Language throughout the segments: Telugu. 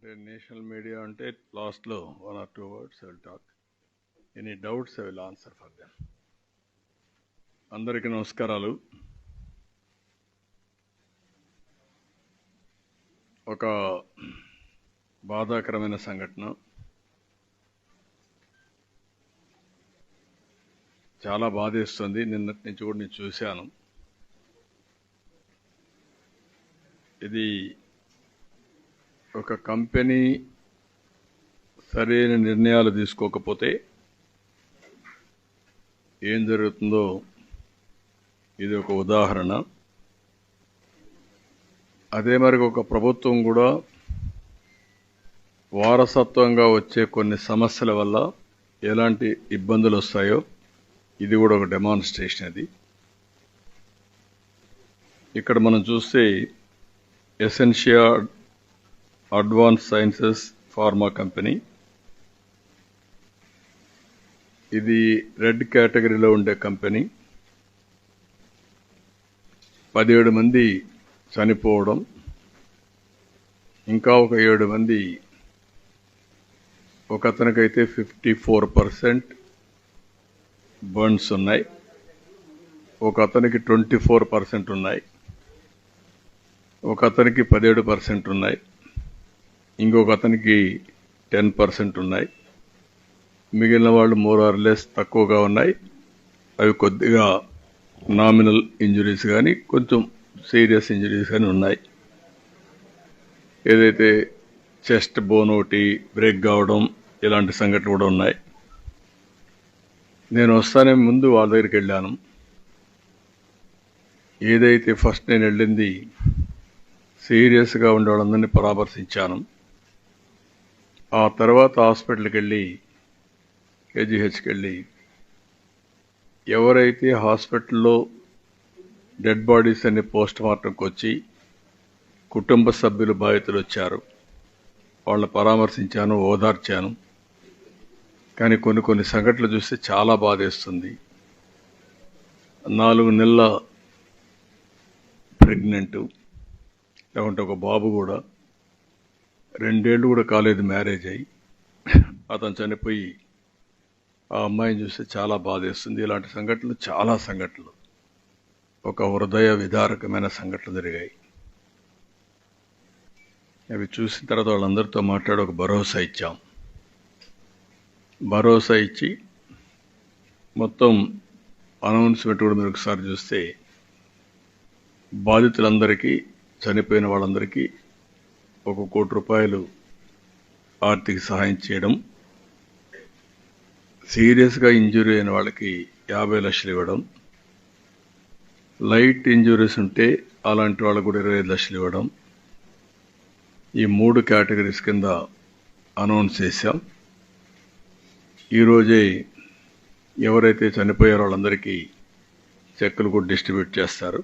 అంటే నేషనల్ మీడియా అంటే లాస్ట్లో 1 or 2 words I will talk. Any doubts I will answer for them. అందరికీ నమస్కారాలు. ఒక బాధాకరమైన సంఘటన, చాలా బాధేస్తుంది. నిన్నటి నుంచి కూడా నేను చూశాను. ఇది ఒక కంపెనీ సరైన నిర్ణయాలు తీసుకోకపోతే ఏం జరుగుతుందో ఇది ఒక ఉదాహరణ. అదే మరి ఒక ప్రభుత్వం కూడా వారసత్వంగా వచ్చే కొన్ని సమస్యల వల్ల ఎలాంటి ఇబ్బందులు వస్తాయో ఇది కూడా ఒక డెమాన్స్ట్రేషన్. అది ఇక్కడ మనం చూస్తే Essentia advance sciences pharma company, ఇది రెడ్ కేటగిరీలో ఉండే కంపెనీ. 17 మంది చనిపోవడం, ఇంకా ఒక 7 మంది, ఒక అతనికైతే 54% బర్న్స్ ఉన్నాయి, ఒక అతనికి 24% ఉన్నాయి, ఒక అతనికి 17% ఉన్నాయి, ఇంకొక అతనికి 10% ఉన్నాయి. మిగిలిన వాళ్ళు మోర్ ఆర్ లెస్ తక్కువగా ఉన్నాయి. అవి కొద్దిగా నామినల్ ఇంజురీస్ కానీ కొంచెం సీరియస్ ఇంజురీస్ కానీ ఉన్నాయి. ఏదైతే చెస్ట్ బోన్ ఒకటి బ్రేక్ కావడం ఇలాంటి సంఘటనలు కూడా ఉన్నాయి. నేను వస్తానే ముందు వాళ్ళ దగ్గరికి వెళ్ళాను. ఏదైతే ఫస్ట్ నేను వెళ్ళింది సీరియస్గా ఉండే వాళ్ళందరినీ పరామర్శించాను. ఆ తర్వాత హాస్పిటల్కి వెళ్ళి కేజీహెచ్కి వెళ్ళి ఎవరైతే హాస్పిటల్లో డెడ్ బాడీస్ అనే పోస్ట్ మార్టంకి వచ్చి కుటుంబ సభ్యులు బాధితులు వచ్చారు, వాళ్ళని పరామర్శించాను, ఓదార్చాను. కానీ కొన్ని సంఘటనలు చూస్తే చాలా బాధేస్తుంది. 4 నెలల ప్రెగ్నెంటు, లేకుంటే ఒక బాబు కూడా 2 ఏళ్ళు కూడా కాలేదు మ్యారేజ్ అయ్యి, అతను చనిపోయి ఆ అమ్మాయిని చూస్తే చాలా బాధేస్తుంది. ఇలాంటి సంఘటనలు చాలా సంఘటనలు, ఒక హృదయ విదారకమైన సంఘటనలు జరిగాయి. అవి చూసిన తర్వాత వాళ్ళందరితో మాట్లాడి ఒక భరోసా ఇచ్చాం. భరోసా ఇచ్చి మొత్తం అనౌన్స్మెంట్ కూడా మీరు ఒకసారి చూస్తే బాధితులందరికీ, చనిపోయిన వాళ్ళందరికీ 1 కోటి రూపాయలు ఆర్థిక సహాయం చేయడం, సీరియస్గా ఇంజురీ అయిన వాళ్ళకి 50 లక్షలు ఇవ్వడం, లైట్ ఇంజురీస్ ఉంటే అలాంటి వాళ్ళకు కూడా 25 లక్షలు ఇవ్వడం, ఈ 3 కేటగిరీస్ కింద అనౌన్స్ చేశాం. ఈరోజే ఎవరైతే చనిపోయారో వాళ్ళందరికీ చెక్కులు కూడా డిస్ట్రిబ్యూట్ చేస్తారు.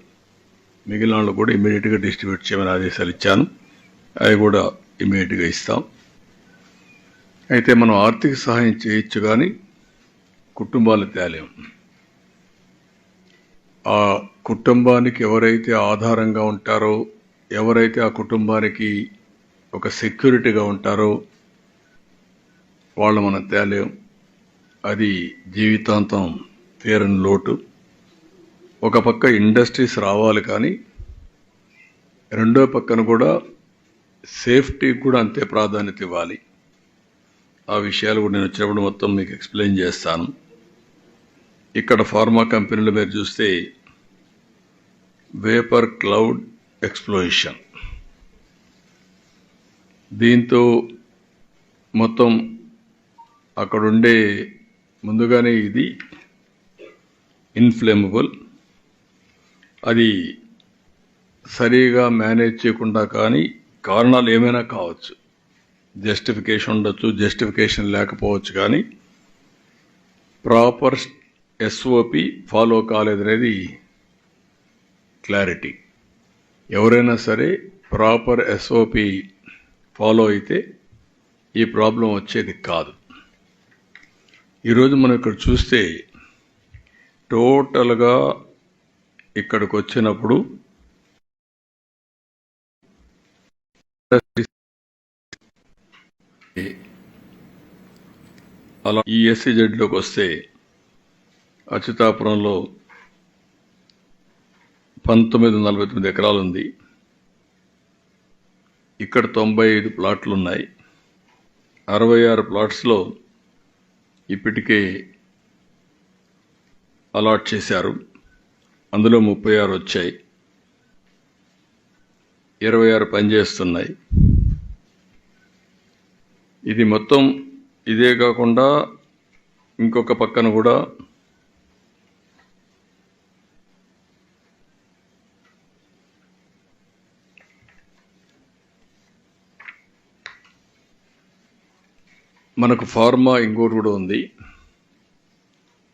మిగిలిన వాళ్ళు కూడా ఇమీడియట్గా డిస్ట్రిబ్యూట్ చేయమని ఆదేశాలు ఇచ్చాను. అవి కూడా ఇమీడియట్గా ఇస్తాం. అయితే మనం ఆర్థిక సహాయం చేయొచ్చు కానీ కుటుంబాలు తేలేం. ఆ కుటుంబానికి ఎవరైతే ఆధారంగా ఉంటారో, ఎవరైతే ఆ కుటుంబానికి ఒక సెక్యూరిటీగా ఉంటారో వాళ్ళు మనం తేలేం. అది జీవితాంతం తీరని లోటు. ఒక పక్క ఇండస్ట్రీస్ రావాలి, కానీ రెండో పక్కన కూడా సేఫ్టీకి కూడా అంతే ప్రాధాన్యత ఇవ్వాలి. ఆ విషయాలు కూడా నేను వచ్చినప్పుడు మొత్తం మీకు ఎక్స్ప్లెయిన్ చేస్తాను. ఇక్కడ ఫార్మా కంపెనీలు మీరు చూస్తే వేపర్ క్లౌడ్ ఎక్స్ప్లోషన్, దీంతో మొత్తం అక్కడుండే ముందుగానే ఇది ఇన్ఫ్లేమబుల్, అది సరిగా మేనేజ్ చేయకుండా, కానీ కారణాలు ఏమైనా కావచ్చు, జస్టిఫికేషన్ ఉండొచ్చు, జస్టిఫికేషన్ లేకపోవచ్చు, కానీ ప్రాపర్ ఎస్ఓపి ఫాలో కాలేదనేది క్లారిటీ. ఎవరైనా సరే ప్రాపర్ ఎస్ఓపి ఫాలో అయితే ఈ ప్రాబ్లం వచ్చేది కాదు. ఈరోజు మనం ఇక్కడ చూస్తే టోటల్గా ఇక్కడికి వచ్చినప్పుడు అలా ఈ ఎస్సీజెడ్లోకి వస్తే అచ్యుతాపురంలో 1949 ఎకరాలు ఉంది. ఇక్కడ 95 ప్లాట్లు ఉన్నాయి. 66 ప్లాట్స్లో ఇప్పటికే అలాట్ చేశారు. అందులో 36 వచ్చాయి, 26 పనిచేస్తున్నాయి. ఇది మొత్తం ఇదే కాకుండా ఇంకొక పక్కన కూడా మనకు ఫార్మా ఇంకోటి కూడా ఉంది.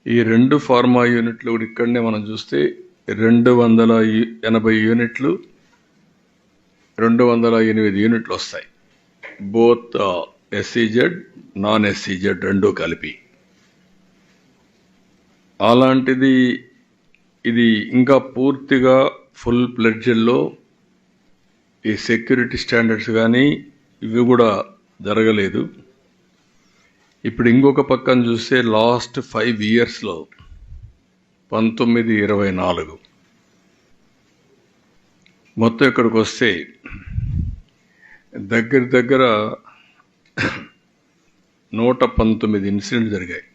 ఈ 2 ఫార్మా యూనిట్లు కూడా ఇక్కడనే మనం చూస్తే 280 యూనిట్లు, 208 యూనిట్లు వస్తాయి. బోత్ ఎస్సీజెడ్, నాన్ ఎస్సీజెడ్ రెండూ కలిపి. అలాంటిది ఇది ఇంకా పూర్తిగా ఫుల్ ప్లెడ్జ్లో ఈ సెక్యూరిటీ స్టాండర్డ్స్ కానీ ఇవి కూడా జరగలేదు. ఇప్పుడు ఇంకొక పక్కన చూస్తే లాస్ట్ 5 ఇయర్స్లో 1924 మొత్తం ఇక్కడికి వస్తే దగ్గర 119 ఇన్సిడెంట్ జరిగాయి.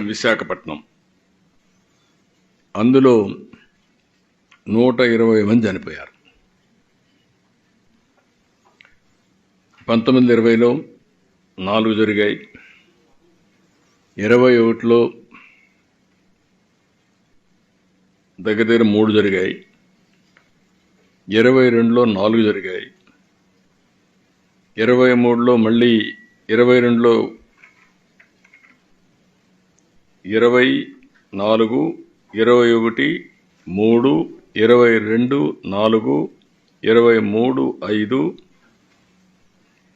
విశాఖపట్నం అందులో 120 మంది చనిపోయారు. 1920లో 4 జరిగాయి, 21లో దగ్గర 3 జరిగాయి, 22లో 4 జరిగాయి, 23లో మళ్ళీ 22లో 20, 4, 21, 3, 22, 4, 23, 5.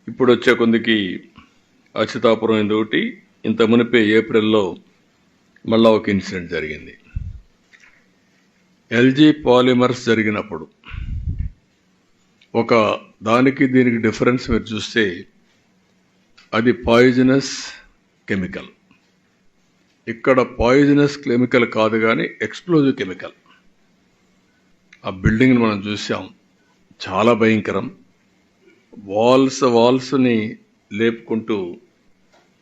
ఇప్పుడు వచ్చే కొందికి అచ్యుతాపురం ఒకటి, ఇంత మునిపే ఏప్రిల్లో మళ్ళా ఒక ఇన్సిడెంట్ జరిగింది. ఎల్జీ పాలిమర్స్ జరిగినప్పుడు ఒక దానికి దీనికి డిఫరెన్స్ మీరు చూస్తే అది పాయిజనస్ కెమికల్. ఇక్కడ పాయిజనస్ కెమికల్ కాదు కానీ ఎక్స్ప్లోజివ్ కెమికల్. ఆ బిల్డింగ్ని మనం చూసాం, చాలా భయంకరం. వాల్స్ని లేపుకుంటూ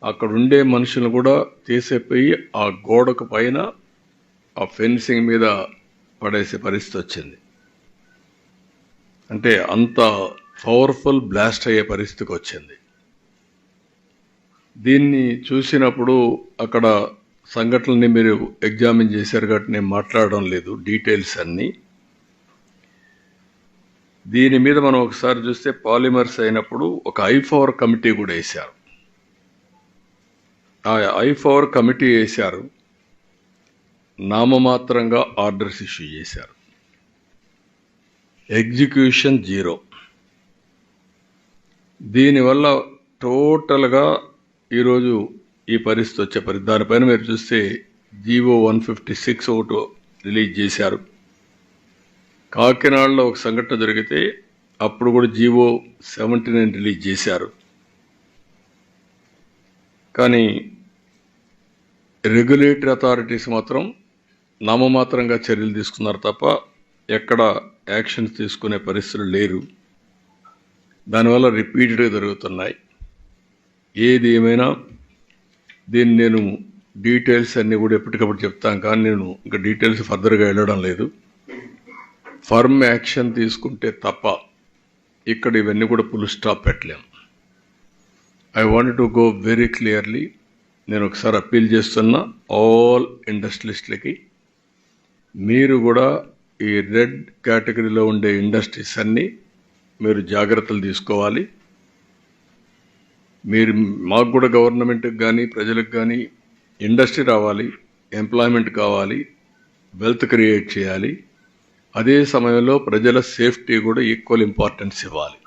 అక్కడ ఉండే మనుషులను కూడా తీసేపోయి ఆ గోడకు పైన ఆ ఫెన్సింగ్ మీద పడేసే పరిస్థితి వచ్చింది. అంటే అంత పవర్ఫుల్ బ్లాస్ట్ అయ్యే పరిస్థితికి వచ్చింది. దీన్ని చూసినప్పుడు అక్కడ సంఘటనల్ని మీరు ఎగ్జామిన్ చేశారు కాబట్టి నేను మాట్లాడడం లేదు డీటెయిల్స్ అన్నీ. దీని మీద మనం ఒకసారి చూస్తే పాలిమర్స్ అయినప్పుడు ఒక I4 కమిటీ కూడా వేశారు. ఆ I4 కమిటీ వేశారు, నామమాత్రంగా ఆర్డర్స్ ఇష్యూ చేశారు. ఎగ్జిక్యూషన్ 0. దీనివల్ల టోటల్గా ఈరోజు ఈ పరిస్థితి వచ్చే దానిపైన మీరు చూస్తే జీవో 156 ఒకటి రిలీజ్ చేశారు. కాకినాడలో ఒక సంఘటన జరిగితే అప్పుడు కూడా జీవో 79 రిలీజ్ చేశారు. కానీ రెగ్యులేటరీ అథారిటీస్ మాత్రం నామమాత్రంగా చర్యలు తీసుకున్నారు తప్ప ఎక్కడ యాక్షన్స్ తీసుకునే పరిస్థితులు లేరు. దానివల్ల రిపీటెడ్గా జరుగుతున్నాయి. ఏది ఏమైనా దీన్ని నేను డీటెయిల్స్ అన్నీ కూడా ఎప్పటికప్పుడు చెప్తాను, కానీ నేను ఇంకా డీటెయిల్స్ ఫర్దర్గా వెళ్ళడం లేదు. ఫర్మ్ యాక్షన్ తీసుకుంటే తప్ప ఇక్కడ ఇవన్నీ కూడా ఫుల్ స్టాప్ పెట్టలేం. I want to go very clearly. నేను ఒకసారి అప్పీల్ చేస్తున్నా ఆల్ ఇండస్ట్రియలిస్టులకి, మీరు కూడా ఈ రెడ్ కేటగిరీలో ఉండే ఇండస్ట్రీస్ అన్నీ మీరు జాగ్రత్తలు తీసుకోవాలి. మీరు మాకు కూడా గవర్నమెంట్కి కానీ ప్రజలకు కానీ ఇండస్ట్రీ రావాలి, ఎంప్లాయ్మెంట్ కావాలి, వెల్త్ క్రియేట్ చేయాలి. అదే సమయంలో ప్రజల సేఫ్టీ కూడా ఈక్వల్ ఇంపార్టెన్స్ ఇవ్వాలి.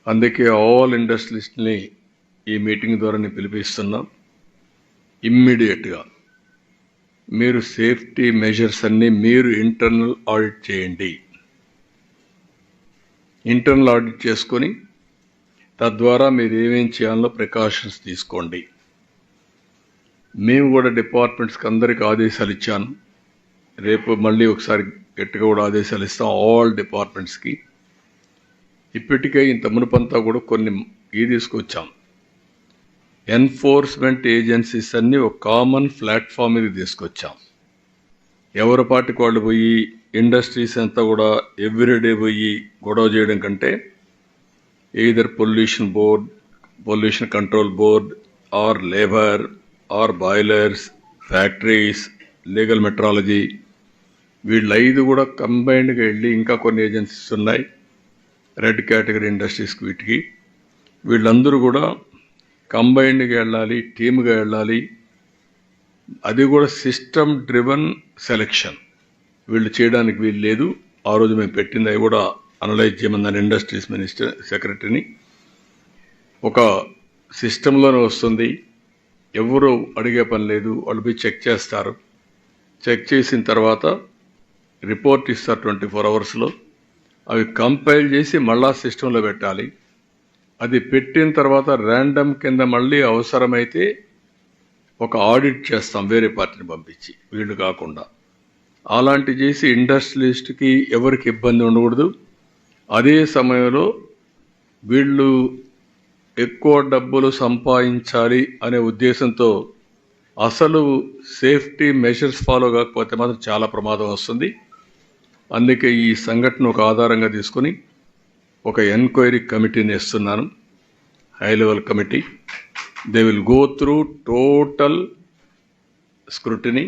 అందుకే ఆల్ ఇండస్ట్రియలిస్ట్ని ఈ మీటింగ్ ద్వారా నేను పిలిపిస్తున్నాం. ఇమ్మీడియట్గా మీరు సేఫ్టీ మెజర్స్ అన్నీ మీరు ఇంటర్నల్ ఆడిట్ చేయండి. ఇంటర్నల్ ఆడిట్ చేసుకొని తద్వారా మీరు ఏమేం చేయాలో ప్రికాషన్స్ తీసుకోండి. మేము కూడా డిపార్ట్మెంట్స్కి అందరికీ ఆదేశాలు ఇచ్చాను. రేపు మళ్ళీ ఒకసారి గట్టిగా కూడా ఆదేశాలు ఇస్తాం ఆల్ డిపార్ట్మెంట్స్కి. ఇప్పటికే ఇంత మునుపంతా కూడా కొన్ని తీసుకొచ్చాం. ఎన్ఫోర్స్మెంట్ ఏజెన్సీస్ అన్ని ఒక కామన్ ప్లాట్ఫామ్ మీద తీసుకొచ్చాం. ఎవరి పాటికి వాళ్ళు పోయి ఇండస్ట్రీస్ అంతా కూడా ఎవ్రీడే పోయి గొడవ చేయడం కంటే either pollution control board or labor or boilers, factories, legal metrology, వీళ్ళు 5 కూడా కంబైన్డ్గా వెళ్ళి ఇంకా కొన్ని ఏజెన్సీస్ ఉన్నాయి రెడ్ కేటగిరీ ఇండస్ట్రీస్కి. వీటికి వీళ్ళందరూ కూడా కంబైన్డ్గా వెళ్ళాలి, టీమ్గా వెళ్ళాలి. అది కూడా సిస్టమ్ డ్రివన్ సెలెక్షన్ వీళ్ళు చేయడానికి వీలు లేదు. ఆ రోజు మేము పెట్టింది అవి కూడా అనలైజ్ చేయమన్నాను ఇండస్ట్రీస్ మినిస్టర్ సెక్రటరీని. ఒక సిస్టంలోనే వస్తుంది, ఎవరు అడిగే పని లేదు. వాళ్ళు పోయి చెక్ చేస్తారు. చెక్ చేసిన తర్వాత రిపోర్ట్ ఇస్తారు 24 అవర్స్లో. అవి కంపైల్ చేసి మళ్ళా సిస్టంలో పెట్టాలి. అది పెట్టిన తర్వాత ర్యాండమ్ కింద మళ్ళీ అవసరమైతే ఒక ఆడిట్ చేస్తాం వేరే పార్టీని పంపించి, వీళ్ళు కాకుండా. అలాంటి చేసి ఇండస్ట్రియలిస్ట్కి ఎవరికి ఇబ్బంది ఉండకూడదు. అదే సమయంలో వీళ్ళు ఎక్కువ డబ్బులు సంపాదించాలి అనే ఉద్దేశంతో అసలు సేఫ్టీ మెషర్స్ ఫాలో కాకపోతే మాత్రం చాలా ప్రమాదం వస్తుంది. అందుకే ఈ సంఘటన ఒక ఆధారంగా తీసుకొని ఒక ఎంక్వైరీ కమిటీని ఇస్తున్నాను, high level committee. They will go through total scrutiny.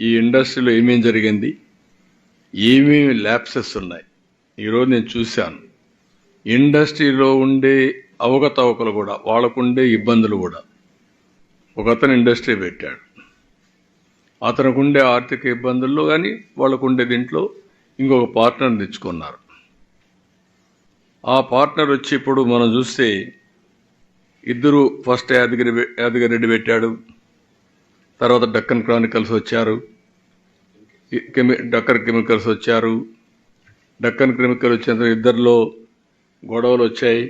ఈ ఇండస్ట్రీలో ఏమేం జరిగింది, ఏమేమి ల్యాప్సెస్ ఉన్నాయి. ఈరోజు నేను చూశాను ఇండస్ట్రీలో ఉండే అవకతవకలు కూడా, వాళ్ళకుండే ఇబ్బందులు కూడా. ఒకతను ఇండస్ట్రీ పెట్టాడు, అతనుకుండే ఆర్థిక ఇబ్బందుల్లో కానీ వాళ్ళకుండే దీంట్లో ఇంకొక పార్ట్నర్ తెచ్చుకున్నారు. ఆ పార్ట్నర్ వచ్చి ఇప్పుడు మనం చూస్తే ఇద్దరు, ఫస్ట్ యాదగిరెడ్డి పెట్టాడు, తర్వాత డక్కన్ క్రానికల్స్ వచ్చారు, డక్కన్ కెమికల్స్ వచ్చారు. డక్కన్ కెమికల్ వచ్చిన ఇద్దరిలో గొడవలు వచ్చాయి.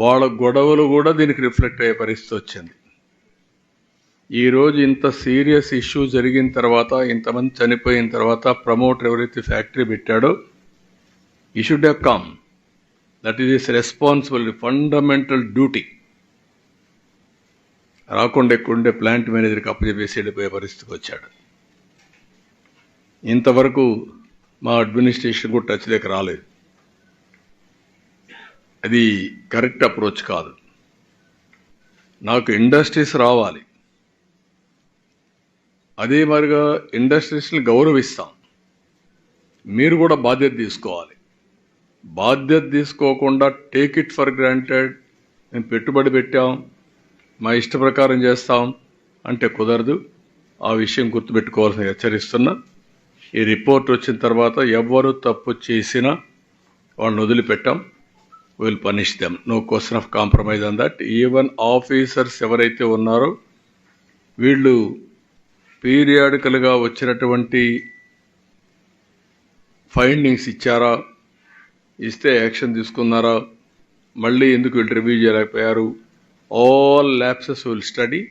వాళ్ళ గొడవలు కూడా దీనికి రిఫ్లెక్ట్ అయ్యే పరిస్థితి వచ్చింది. ఈరోజు ఇంత సీరియస్ ఇష్యూ జరిగిన తర్వాత, ఇంతమంది చనిపోయిన తర్వాత ప్రమోటర్ ఎవరైతే ఫ్యాక్టరీ పెట్టాడో ఈ should have come. That is his responsibility, fundamental duty. రాకుండా ఎక్కువండే ప్లాంట్ మేనేజర్కి అప్పచెప్పేసి వెళ్ళిపోయే పరిస్థితికి వచ్చాడు. ఇంతవరకు మా అడ్మినిస్ట్రేషన్ కూడా టచ్ దగ్గర రాలేదు. అది కరెక్ట్ అప్రోచ్ కాదు. నాకు ఇండస్ట్రీస్ రావాలి, అదే మరిగా ఇండస్ట్రీస్ని గౌరవిస్తాం. మీరు కూడా బాధ్యత తీసుకోవాలి. బాధ్యత తీసుకోకుండా టేక్ ఇట్ ఫర్ గ్రాంటెడ్, మేము పెట్టుబడి పెట్టాం, మా ఇష్ట ప్రకారం చేస్తాం అంటే కుదరదు. ఆ విషయం గుర్తుపెట్టుకోవాల్సిన హెచ్చరిస్తున్నా. ఈ రిపోర్ట్ వచ్చిన తర్వాత ఎవరు తప్పు చేసినా వాళ్ళని వదిలిపెట్టాం. Will punish them, no question of compromise on that. Even officers ఎవరైతే ఉన్నారో వీళ్ళు పీరియాడికల్గా వచ్చినటువంటి ఫైండింగ్స్ ఇచ్చారా, ఇస్తే యాక్షన్ తీసుకున్నారా, మళ్ళీ ఎందుకు వీళ్ళు రివ్యూ చేయలేకపోయారు, all lapses will study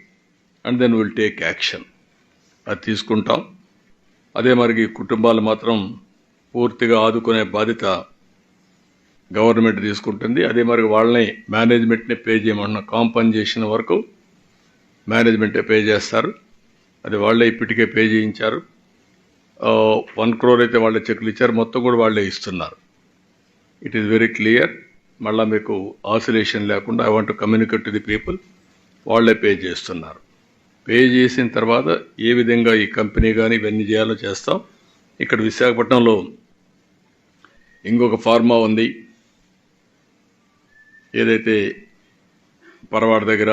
and then will take action. అది తీసుకుంటాం. అదే మరి కుటుంబాలు మాత్రం పూర్తిగా ఆదుకునే బాధ్యత గవర్నమెంట్ తీసుకుంటుంది. అదే మరి వాళ్ళని మేనేజ్మెంట్ని పే చేయమన్న కాంపన్సేషన్ వరకు మేనేజ్మెంటే పే చేస్తారు. అది వాళ్ళే ఇప్పటికే పే చేయించారు. 1 crore అయితే వాళ్ళే చెక్లు ఇచ్చారు, మొత్తం కూడా వాళ్ళే ఇస్తున్నారు. It is very clear. మళ్ళీ మీకు ఆసిలేషన్ లేకుండా I want to communicate to the people, వాళ్ళే పే చేస్తున్నారు. పే చేసిన తర్వాత ఏ విధంగా ఈ కంపెనీ కానీ ఇవన్నీ చేయాలో చేస్తాం. ఇక్కడ విశాఖపట్నంలో ఇంకొక ఫార్మా ఉంది, ఏదైతే పరవాడ దగ్గర,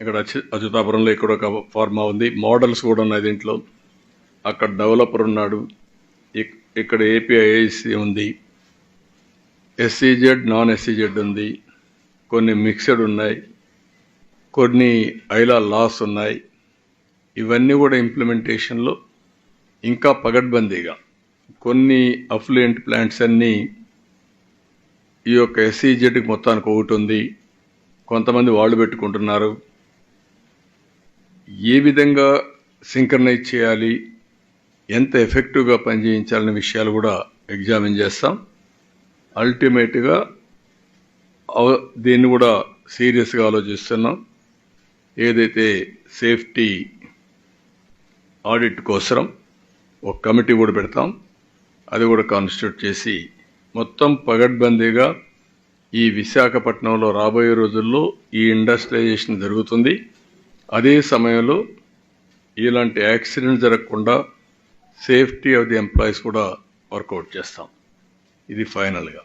ఇక్కడ అచ్యుతాపురంలో ఇక్కడ ఒక ఫార్మా ఉంది. మోడల్స్ కూడా ఉన్నాయి దీంట్లో. అక్కడ డెవలపర్ ఉన్నాడు. ఇక్కడ ఏపీఐఐసి ఉంది, ఎస్సీజెడ్, నాన్ ఎస్సీజెడ్ ఉంది, కొన్ని మిక్స్డ్ ఉన్నాయి, కొన్ని ఐలా లాస్ ఉన్నాయి. ఇవన్నీ కూడా ఇంప్లిమెంటేషన్లో ఇంకా పగడ్బందీగా కొన్ని అఫ్లూయెంట్ ప్లాంట్స్ అన్నీ ఈ యొక్క SEZకి మొత్తానికి ఒకటి ఉంది, కొంతమంది వాళ్ళు పెట్టుకుంటున్నారు. ఏ విధంగా సింక్రనైజ్ చేయాలి, ఎంత ఎఫెక్టివ్గా పనిచేయించాలనే విషయాలు కూడా ఎగ్జామిన్ చేస్తాం. అల్టిమేట్గా దీన్ని కూడా సీరియస్గా ఆలోచిస్తున్నాం. ఏదైతే సేఫ్టీ ఆడిట్ కోసం ఒక కమిటీ కూడా పెడతాం, అది కూడా కాన్స్టిట్యూట్ చేసి మొత్తం పగడ్బందీగా ఈ విశాఖపట్నంలో రాబోయే రోజుల్లో ఈ ఇండస్ట్రియలైజేషన్ జరుగుతుంది. అదే సమయంలో ఇలాంటి యాక్సిడెంట్ జరగకుండా సేఫ్టీ ఆఫ్ ది ఎంప్లాయీస్ కూడా వర్కౌట్ చేస్తాం. ఇది ఫైనల్గా.